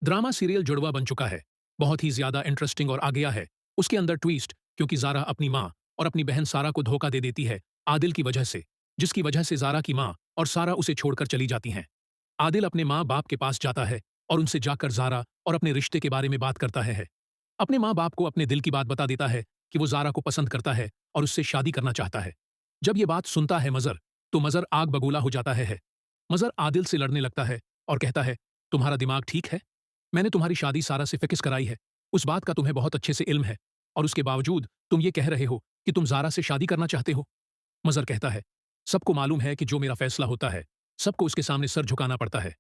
Drama serial जुड़वा बन चुका है। बहुत ही ज्यादा इंटरेस्टिंग और आ गया है। उसके अंदर ट्विस्ट, क्योंकि ज़ारा अपनी माँ और अपनी बहन सारा को धोखा दे देती है आदिल की वजह से, जिसकी वजह से ज़ारा की माँ और सारा उसे छोड़कर चली जाती हैं। आदिल अपने माँ बाप के पास जाता है और उनसे जाकर ज़ारा और अपने रिश्ते के बारे में बात करता है। अपने माँ बाप को अपने दिल की बात बता देता है कि वो ज़ारा को पसंद करता है और उससे शादी करना चाहता है। जब ये बात सुनता है मज़र, तो मज़र आग बबूला हो जाता है। मज़र आदिल से लड़ने लगता है और कहता है, तुम्हारा दिमाग ठीक है? मैंने तुम्हारी शादी सारा से फिक्स कराई है। उस बात का तुम्हें बहुत अच्छे से इल्म है, और उसके बावजूद तुम ये कह रहे हो कि तुम ज़ारा से शादी करना चाहते हो। मज़र कहता है, सबको मालूम है कि जो मेरा फैसला होता है, सबको उसके सामने सर झुकाना पड़ता है।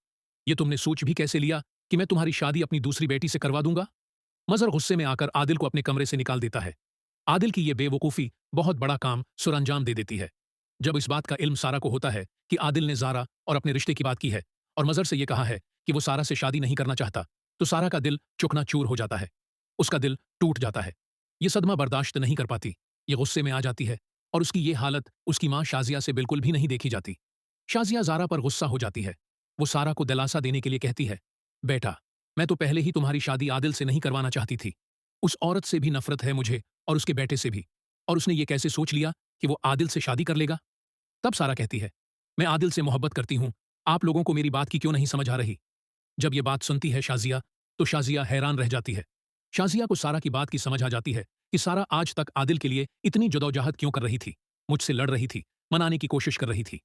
ये तुमने सोच भी कैसे लिया कि मैं तुम्हारी शादी अपनी दूसरी बेटी से करवा दूंगा? मज़र गुस्से में आकर आदिल को अपने कमरे से निकाल देता है। आदिल की ये बेवकूफ़ी बहुत बड़ा काम सुरअंजाम दे देती है। जब इस बात का इल्म सारा को होता है कि आदिल ने ज़ारा और अपने रिश्ते की बात की है और मज़र से ये कहा है कि वो सारा से शादी नहीं करना चाहता, तो सारा का दिल चूर हो जाता है। उसका दिल टूट जाता है। ये सदमा बर्दाश्त नहीं कर पाती। ये गुस्से में आ जाती है और उसकी ये हालत उसकी माँ शाज़िया से बिल्कुल भी नहीं देखी जाती। शाज़िया ज़ारा पर गुस्सा हो जाती है। वो सारा को दिलासा देने के लिए कहती है, बेटा, मैं तो पहले ही तुम्हारी शादी आदिल से नहीं करवाना चाहती थी। उस औरत से भी नफरत है मुझे और उसके बेटे से भी। और उसने ये कैसे सोच लिया कि वो आदिल से शादी कर लेगा? तब सारा कहती है, मैं आदिल से मोहब्बत करती हूँ। आप लोगों को मेरी बात की क्यों नहीं समझ आ रही? जब ये बात सुनती है शाज़िया, तो शाज़िया हैरान रह जाती है। शाज़िया को सारा की बात की समझ आ जाती है कि सारा आज तक आदिल के लिए इतनी जदोजहद क्यों कर रही थी, मुझसे लड़ रही थी, मनाने की कोशिश कर रही थी।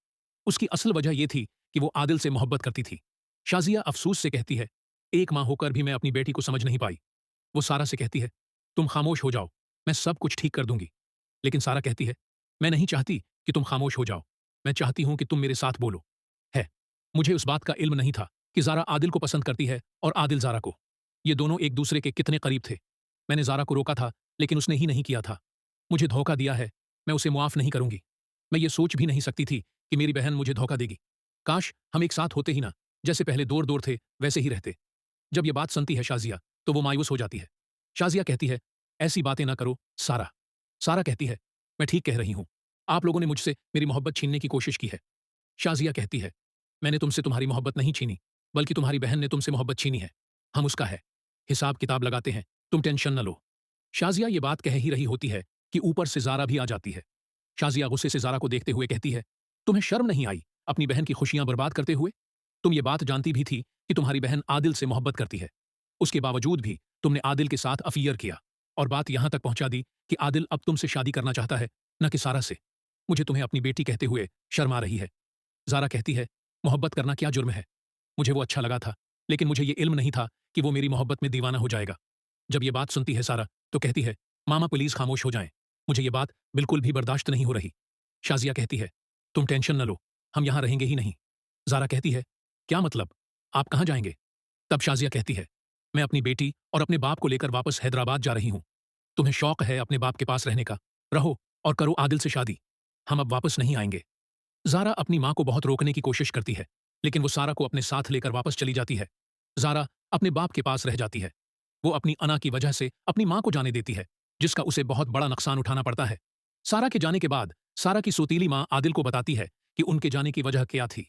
उसकी असल वजह यह थी कि वो आदिल से मोहब्बत करती थी। शाज़िया अफसोस से कहती है, एक माँ होकर भी मैं अपनी बेटी को समझ नहीं पाई। वो सारा से कहती है, तुम खामोश हो जाओ, मैं सब कुछ ठीक कर दूंगी। लेकिन सारा कहती है, मैं नहीं चाहती कि तुम खामोश हो जाओ, मैं चाहती हूं कि तुम मेरे साथ बोलो। है, मुझे उस बात का इल्म नहीं था कि ज़ारा आदिल को पसंद करती है और आदिल ज़ारा को। ये दोनों एक दूसरे के कितने करीब थे। मैंने ज़ारा को रोका था, लेकिन उसने ही नहीं किया था। मुझे धोखा दिया है, मैं उसे मुआफ़ नहीं करूंगी। मैं ये सोच भी नहीं सकती थी कि मेरी बहन मुझे धोखा देगी। काश हम एक साथ होते ही ना, जैसे पहले दूर दूर थे वैसे ही रहते। जब ये बात सुनती है शाज़िया, तो वो मायूस हो जाती है। शाज़िया कहती है, ऐसी बातें ना करो सारा। सारा कहती है, मैं ठीक कह रही हूं। आप लोगों ने मुझसे मेरी मोहब्बत छीनने की कोशिश की है। शाज़िया कहती है, मैंने तुमसे तुम्हारी मोहब्बत नहीं छीनी, बल्कि तुम्हारी बहन ने तुमसे मोहब्बत छीनी है। हम उसका है, हिसाब किताब लगाते हैं, तुम टेंशन न लो। शाज़िया ये बात कह ही रही होती है कि ऊपर से ज़ारा भी आ जाती है। शाज़िया गुस्से से ज़ारा को देखते हुए कहती है, तुम्हें शर्म नहीं आई अपनी बहन की खुशियां बर्बाद करते हुए? तुम ये बात जानती भी थी कि तुम्हारी बहन आदिल से मोहब्बत करती है। उसके बावजूद भी तुमने आदिल के साथ अफियर किया और बात यहां तक पहुंचा दी कि आदिल अब तुमसे शादी करना चाहता है, न कि सारा से। मुझे तुम्हें अपनी बेटी कहते हुए शर्म आ रही है। ज़ारा कहती है, मोहब्बत करना क्या जुर्म है? मुझे वो अच्छा लगा था, लेकिन मुझे ये इल्म नहीं था कि वो मेरी मोहब्बत में दीवाना हो जाएगा। जब ये बात सुनती है सारा, तो कहती है, मामा प्लीज़ खामोश हो जाएं। मुझे ये बात बिल्कुल भी बर्दाश्त नहीं हो रही। शाज़िया कहती है, तुम टेंशन न लो, हम यहाँ रहेंगे ही नहीं। ज़ारा कहती है, क्या मतलब? आप कहाँ जाएंगे? तब शाज़िया कहती है, मैं अपनी बेटी और अपने बाप को लेकर वापस हैदराबाद जा रही हूँ। तुम्हें शौक है अपने बाप के पास रहने का, रहो और करो आदिल से शादी। हम अब वापस नहीं आएंगे। ज़ारा अपनी माँ को बहुत रोकने की कोशिश करती है, लेकिन वो सारा को अपने साथ लेकर वापस चली जाती है। ज़ारा अपने बाप के पास रह जाती है। वो अपनी अना की वजह से अपनी माँ को जाने देती है, जिसका उसे बहुत बड़ा नुकसान उठाना पड़ता है। सारा के जाने के बाद सारा की सौतीली माँ आदिल को बताती है कि उनके जाने की वजह क्या थी।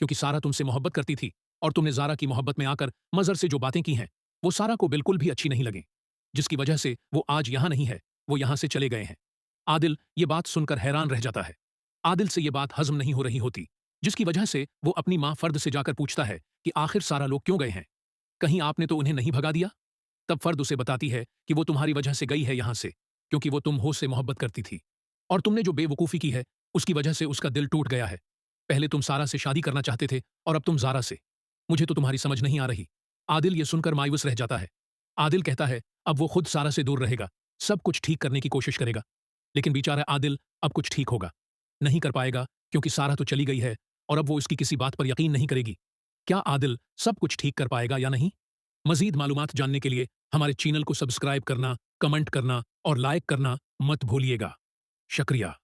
क्योंकि सारा तुमसे मोहब्बत करती थी और तुमने ज़ारा की मोहब्बत में आकर मज़र से जो बातें की हैं, वो सारा को बिल्कुल भी अच्छी नहीं लगीं, जिसकी वजह से वो आज यहाँ नहीं है, वो यहाँ से चले गए हैं। आदिल ये बात सुनकर हैरान रह जाता है। आदिल से ये बात हज़म नहीं हो रही होती, जिसकी वजह से वो अपनी माँ फर्द से जाकर पूछता है कि आखिर सारा लोग क्यों गए हैं? कहीं आपने तो उन्हें नहीं भगा दिया? तब फर्द उसे बताती है कि वो तुम्हारी वजह से गई है यहाँ से, क्योंकि वो तुम हो से मोहब्बत करती थी। और तुमने जो बेवकूफ़ी की है, उसकी वजह से उसका दिल टूट गया है। पहले तुम सारा से शादी करना चाहते थे और अब तुम ज़ारा से। मुझे तो तुम्हारी समझ नहीं आ रही। आदिल ये सुनकर मायूस रह जाता है। आदिल कहता है, अब वो खुद सारा से दूर रहेगा, सब कुछ ठीक करने की कोशिश करेगा। लेकिन बेचारा आदिल अब कुछ ठीक होगा नहीं कर पाएगा, क्योंकि सारा तो चली गई है और अब वो उसकी किसी बात पर यकीन नहीं करेगी। क्या आदिल सब कुछ ठीक कर पाएगा या नहीं? मज़ीद मालूमात जानने के लिए हमारे चैनल को सब्सक्राइब करना, कमेंट करना और लाइक करना मत भूलिएगा। शुक्रिया।